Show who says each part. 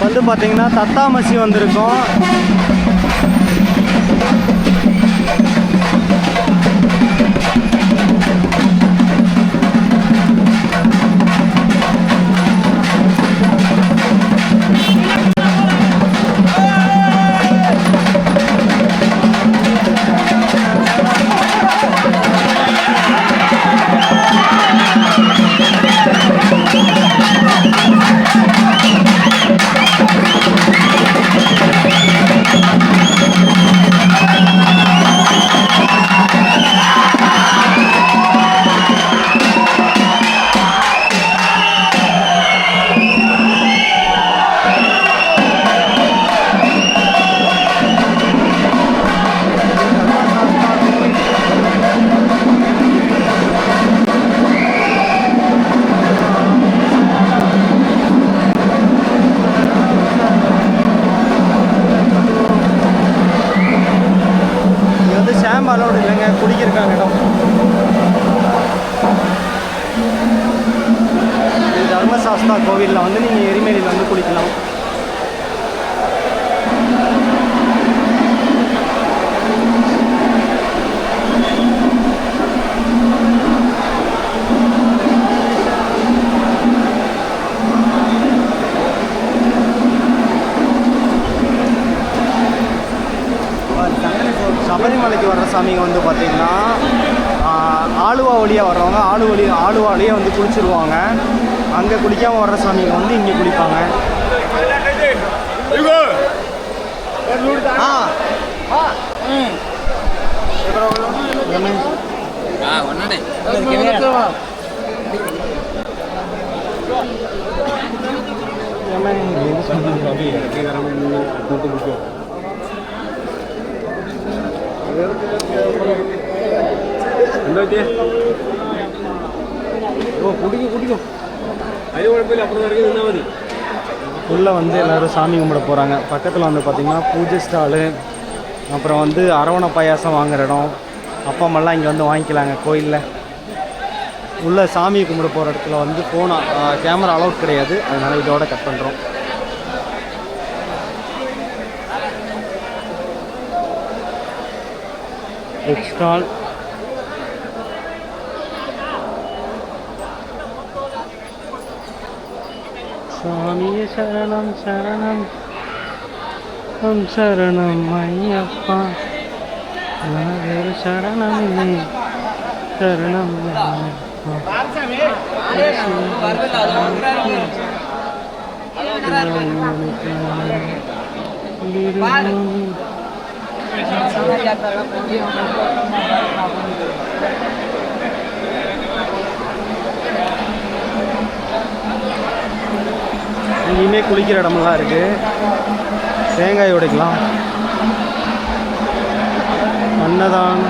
Speaker 1: வந்து பார்த்தீங்கன்னா தத்தாமசி வந்திருக்கோம். அலோடு இல்லைங்க, குடிக்கிறக்கான இடம். தர்மசாஸ்தா கோவிலில் வந்து நீங்கள் எரிமேலியில் வந்து குளிக்கலாம். சபரிமலைக்கு வர்ற சாமிங்க வந்து பார்த்திங்கன்னா ஆலுவா வழியாக வர்றவங்க ஆலுவா வழியே வந்து குளிச்சுருவாங்க. அங்கே குளிக்காமல் வர்ற சாமிங்க வந்து இங்கே குளிப்பாங்க. உள்ளே வந்து எல்லோரும் சாமி கும்பிட போகிறாங்க. பக்கத்தில் வந்து பார்த்திங்கன்னா பூஜை ஸ்டாலு, அப்புறம் வந்து அரவணை பாயாசம் வாங்குகிற இடம், அப்பமெல்லாம் இங்கே வந்து வாங்கிக்கலாங்க. கோயிலில் உள்ள சாமி கும்பிட போகிற இடத்துல வந்து ஃபோன் கேமரா அலௌட் கிடையாது, அதனால் இதோட கட் பண்ணுறோம். புக் ஸ்டால், சுவாமியே சரணம் சரணம் சரணம் ஐயப்பா, வேறு சரணம் இல்லை சரணம். இனிமே குளிக்கிற இடமெல்லாம் இருக்குது. தேங்காய் உடைக்கலாம். அன்னதானம்